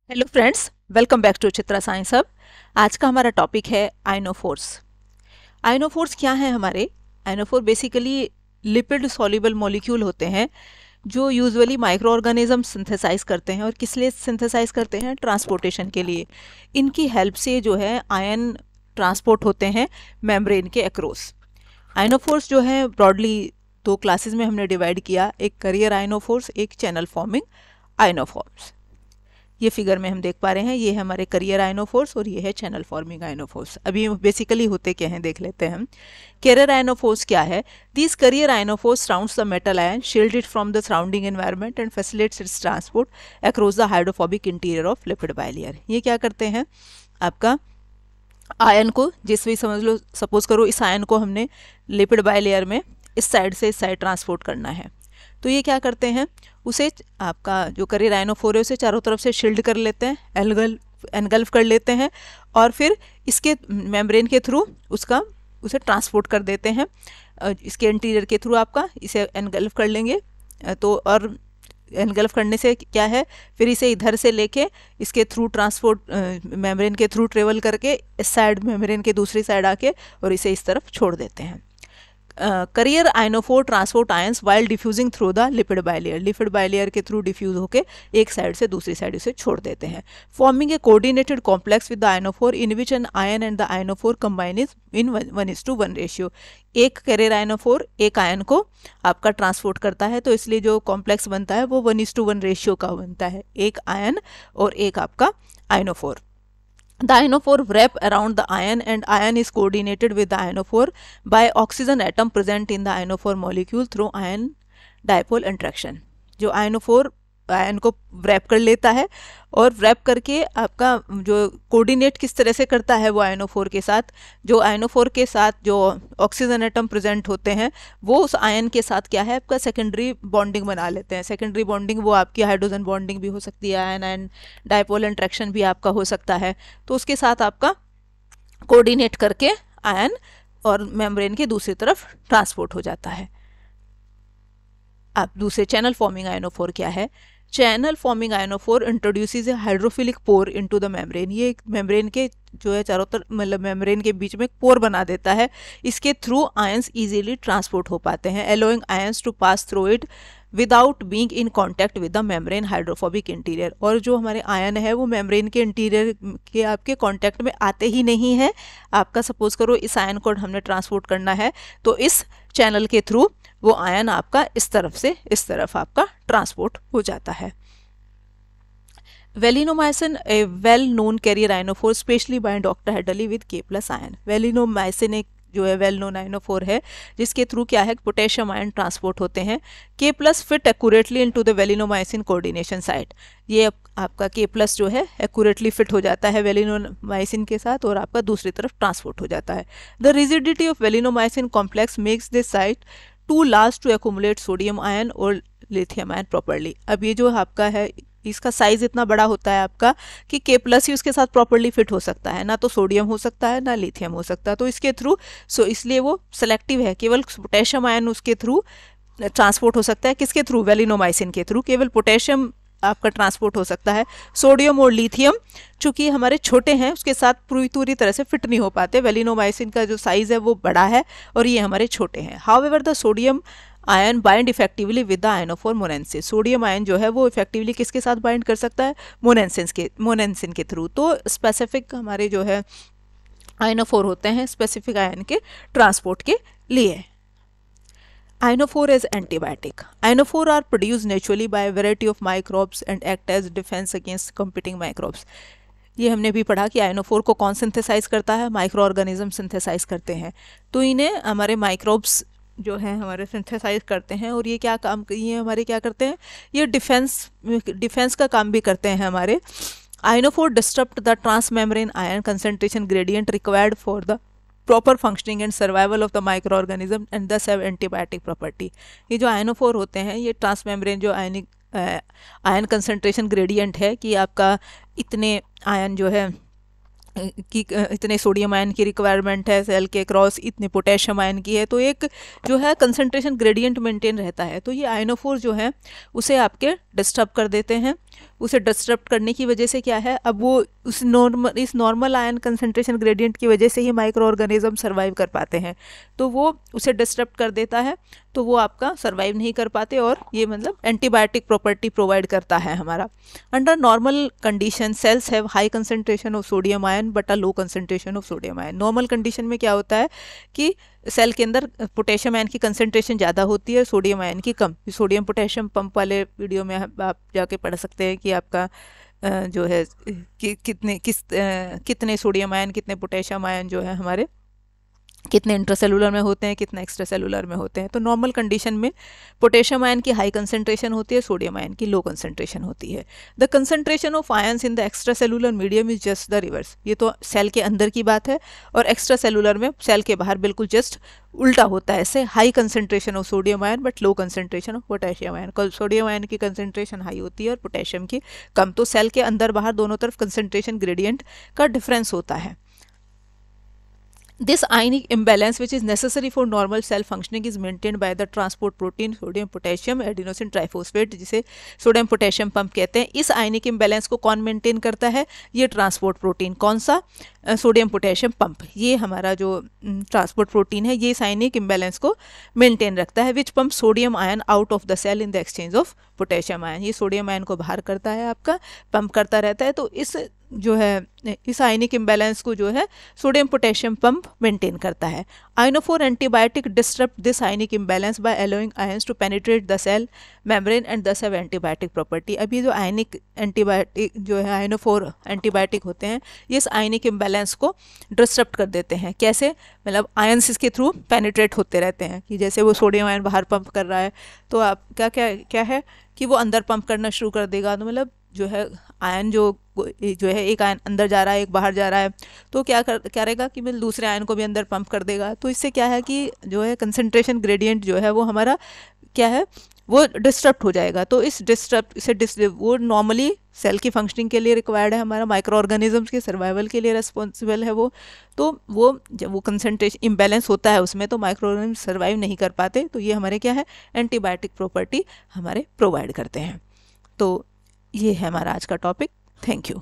Hello friends, welcome back to Chitra science hub. आज का हमारा टॉपिक है आयनोफोर्स। आयनोफोर्स क्या है हमारे? आयनोफोर बेसिकली लिपिड सॉल्युबल मॉलिक्यूल होते हैं जो यूजुअली माइक्रो ऑर्गेनिज्म सिंथेसाइज करते हैं। और किस लिए सिंथेसाइज करते हैं? ट्रांसपोर्टेशन के लिए। इनकी हेल्प से जो है आयन ट्रांसपोर्ट होते हैं मेम्ब्रेन के अक्रॉस। आयनोफोर्स जो है ब्रॉडली दो क्लासेस में हमने डिवाइड किया, एक करियर आयनोफोर्स, एक चैनल फॉर्मिंग आयनोफोर्स। ये फिगर में हम देख पा रहे हैं, ये है हमारे करियर आयनोफोर्स और ये है चैनल फॉर्मिंग आयनोफोर्स। अभी बेसिकली होते क्या हैं देख लेते हैं हम। करियर आयनोफोर्स क्या है? This carrier ionophores surrounds the metal ion, shield it from the surrounding environment and facilitates its transport across the hydrophobic interior of lipid bilayer. ये क्या करते हैं? आपका आयन को, जिस भी समझ लो, सपोज करो इस आयन को हमने लिपिड बाइलेयर में इस साइड से इस साइड ट्रांसपोर्ट करना है, तो ये क्या करते हैं? उसे आपका जो करियर आयनोफोर है उसे चारों तरफ से शील्ड कर लेते हैं, एनगल्फ कर लेते हैं और फिर इसके मेम्ब्रेन के थ्रू उसे ट्रांसपोर्ट कर देते हैं। इसके इंटीरियर के थ्रू आपका इसे एनगल्फ कर लेंगे। तो और एनगल्फ करने से क्या है, फिर इसे इधर से लेके इसके थ्रू ट्रांसपोर्ट मेम्ब्रेन के थ्रू ट्रेवल करके इस साइड मेम्ब्रेन के दूसरी साइड आके और इसे इस तरफ छोड़ देते हैं। Carrier ionophore transport ions while diffusing through the lipid bilayer. Lipid bilayer के थ्रू डिफ्यूज होकर एक साइड से दूसरी साइड इसे छोड़ देते हैं, forming a coordinated complex with the ionophore in which an ion and the ionophore combine is in 1:1 ratio. एक करियर आयनोफोर एक आयन को आपका ट्रांसपोर्ट करता है, तो इसलिए जो कॉम्प्लेक्स बनता है वो 1:1 रेशियो का बनता है, एक आयन और एक आपका आयनोफोर। The ionophore wrap around the ion and ion is coordinated with the ionophore by oxygen atom present in the ionophore molecule through ion dipole interaction। जो आयनोफोर आयन को व्रैप कर लेता है और व्रैप करके आपका जो कोऑर्डिनेट किस तरह से करता है वो आयनोफोर के साथ, जो आयनोफोर के साथ जो ऑक्सीजन एटम प्रेजेंट होते हैं वो उस आयन के साथ क्या है, आपका सेकेंडरी बॉन्डिंग बना लेते हैं। सेकेंडरी बॉन्डिंग वो आपकी हाइड्रोजन बॉन्डिंग भी हो सकती है, आयन आयन डायपोल इंट्रैक्शन भी आपका हो सकता है। तो उसके साथ आपका कोऑर्डिनेट करके आयन और मेम्ब्रेन के दूसरी तरफ ट्रांसपोर्ट हो जाता है। अब दूसरे चैनल फॉर्मिंग आयनोफोर क्या है? Channel forming ionophore introduces a hydrophilic pore into the membrane. ये मेम्ब्रेन के जो है चारों तरफ, मतलब मेम्ब्रेन के बीच में एक पोर बना देता है। इसके थ्रू आयंस इजीली ट्रांसपोर्ट हो पाते हैं, allowing ions to pass through it without being in contact with the membrane hydrophobic interior. और जो हमारे आयन है वो मेम्ब्रेन के इंटीरियर के आपके कांटेक्ट में आते ही नहीं है। आपका सपोज करो इस आयन को हमने ट्रांसपोर्ट करना है, तो इस चैनल के थ्रू वो आयन आपका इस तरफ से इस तरफ आपका ट्रांसपोर्ट हो जाता है। Valinomycin a well known carrier ionophore specially by doctor Hadley with K+ ion. Valinomycin एक जो है वेल नोन आयनोफोर है जिसके थ्रू क्या है, पोटेशियम आयन ट्रांसपोर्ट होते हैं। K+ fit accurately into the valinomycin coordination site. ये आपका K+ जो है एक्यूरेटली फिट हो जाता है वेलिनोमाइसिन के साथ और आपका दूसरी तरफ ट्रांसपोर्ट हो जाता है। The rigidity of valinomycin complex makes this site too large to accumulate sodium ion और लिथियम आयन प्रॉपरली। अब ये जो आपका है इसका साइज इतना बड़ा होता है आपका कि K+ ही उसके साथ प्रॉपरली फिट हो सकता है, ना तो सोडियम हो सकता है ना लिथियम हो सकता है। तो इसके थ्रू इसलिए वो सेलेक्टिव है, केवल पोटेशियम आयन उसके थ्रू ट्रांसपोर्ट हो सकता है। किसके थ्रू? वेलिनोमाइसिन के थ्रू केवल पोटेशियम आपका ट्रांसपोर्ट हो सकता है। सोडियम और लिथियम चूंकि हमारे छोटे हैं उसके साथ पूरी तरह से फिट नहीं हो पाते। वेलिनोमाइसिन का जो साइज है वो बड़ा है और ये हमारे छोटे हैं। However the sodium ion bind effectively with the ionophore monensis. Sodium ion जो है वो इफेक्टिवली किसके साथ बाइंड कर सकता है? मोनेंसिन के थ्रू। तो स्पेसिफिक हमारे जो है आयनोफोर होते हैं स्पेसिफिक आयन के ट्रांसपोर्ट के लिए। Ionophore as antibiotic. Ionophore are produced naturally by a variety of microbes and act as defense against competing microbes. ये हमने भी पढ़ा कि आयनोफोर को कौन सिंथेसाइज करता है? माइक्रो ऑर्गेनिज्म सिंथेसाइज करते हैं। तो इन्हें हमारे माइक्रोब्स जो है हमारे सिंथेसाइज करते हैं और ये क्या काम, ये हमारे क्या करते हैं? ये डिफेंस का काम भी करते हैं हमारे। Ionophore disturb the transmembrane ion concentration gradient required for the proper functioning and survival of the micro organism and thus have antibiotic property. ये जो आयनोफोर होते हैं ये ट्रांसमेम्ब्रेन जो आयन कंसंट्रेशन ग्रेडियंट है कि आपका इतने आयन जो है कि इतने सोडियम आयन की रिक्वायरमेंट है सेल के क्रॉस, इतने पोटेशियम आयन की है, तो एक जो है कंसंट्रेशन ग्रेडियंट मेंटेन रहता है। तो ये आयनोफोर जो है उसे आपके डिस्टर्ब कर देते हैं। उसे डिस्टर्ब करने की वजह से क्या है, अब वो इस नॉर्मल आयन कंसंट्रेशन ग्रेडियंट की वजह से ही माइक्रो ऑर्गेनिज्म सर्वाइव कर पाते हैं। तो वो उसे डिस्टर्ब कर देता है, तो वो आपका सर्वाइव नहीं कर पाते, और ये मतलब एंटीबायोटिक प्रॉपर्टी प्रोवाइड करता है हमारा। Under normal condition cells have high concentration of sodium ion but a low concentration of sodium ion. Normal condition में क्या होता है कि सेल के अंदर पोटेशियम आयन की कंसंट्रेशन ज़्यादा होती है, सोडियम आयन की कम। सोडियम पोटेशियम पंप वाले वीडियो में आप जाके पढ़ सकते हैं कि आपका जो है कि कितने सोडियम आयन कितने पोटेशियम आयन जो है हमारे कितने इंट्रासेलुलर में होते हैं, कितने एक्स्ट्रा सेलुलर में होते हैं। तो नॉर्मल कंडीशन में पोटेशियम आयन की हाई कंसंट्रेशन होती है, सोडियम आयन की लो कंसंट्रेशन होती है। The concentration of ions in the extra cellular medium is just the reverse. ये तो सेल के अंदर की बात है, और एक्स्ट्रा सेलुलर में सेल के बाहर बिल्कुल जस्ट उल्टा होता है। ऐसे high concentration of sodium ion but low concentration of potassium ion. Sodium ion की कंसंट्रेशन हाई होती है और पोटेशियम की कम। तो सेल के अंदर बाहर दोनों तरफ कंसंट्रेशन ग्रेडियंट का डिफरेंस होता है। This ionic imbalance which is necessary for normal cell functioning is maintained by the transport protein sodium potassium adenosine triphosphate, जिसे सोडियम पोटेशियम पंप कहते हैं। इस आयनिक इम्बैलेंस को कौन मेंटेन करता है? ये ट्रांसपोर्ट प्रोटीन। कौन सा? Sodium potassium pump. ये हमारा जो ट्रांसपोर्ट प्रोटीन है ये इस आयनिक इम्बैलेंस को मेंटेन रखता है। Which pump sodium ion out of the cell in the exchange of potassium ion. ये सोडियम आयन को बाहर करता है, आपका पंप करता रहता है। तो इस जो है इस आयनिक इम्बैलेंस को जो है सोडियम पोटेशियम पंप मेंटेन करता है। Ionophore antibiotic disturb this ionic imbalance by allowing ions to penetrate the cell membrane and thus have antibiotic property. अभी जो आयनिक एंटीबायोटिक जो है आयनोफोर एंटीबायोटिक होते हैं ये इस आयनिक इम्बैलेंस को डिस्टर्ब कर देते हैं। कैसे? मतलब आयंस इसके थ्रू पेनिट्रेट होते रहते हैं, कि जैसे वो सोडियम आयन बाहर पंप कर रहा है तो आप क्या है कि वो अंदर पंप करना शुरू कर देगा। तो मतलब जो है आयन जो है एक आयन अंदर जा रहा है एक बाहर जा रहा है, तो क्या रहेगा कि मतलब दूसरे आयन को भी अंदर पंप कर देगा। तो इससे क्या है कि जो है कंसंट्रेशन ग्रेडियंट जो है वो हमारा क्या है वो डिस्टर्ब हो जाएगा। तो इस वो नॉर्मली सेल की फंक्शनिंग के लिए रिक्वायर्ड है, हमारा माइक्रो ऑर्गेनिजम्स के सर्वाइवल के लिए रिस्पॉन्सिबल है वो। तो वो जब वो कंसंट्रेशन इम्बैलेंस होता है उसमें तो माइक्रो ऑर्गेनिज्म सर्वाइव नहीं कर पाते। तो ये हमारे क्या है एंटीबायोटिक प्रॉपर्टी हमारे प्रोवाइड करते हैं। तो ये है हमारा आज का टॉपिक। Thank you.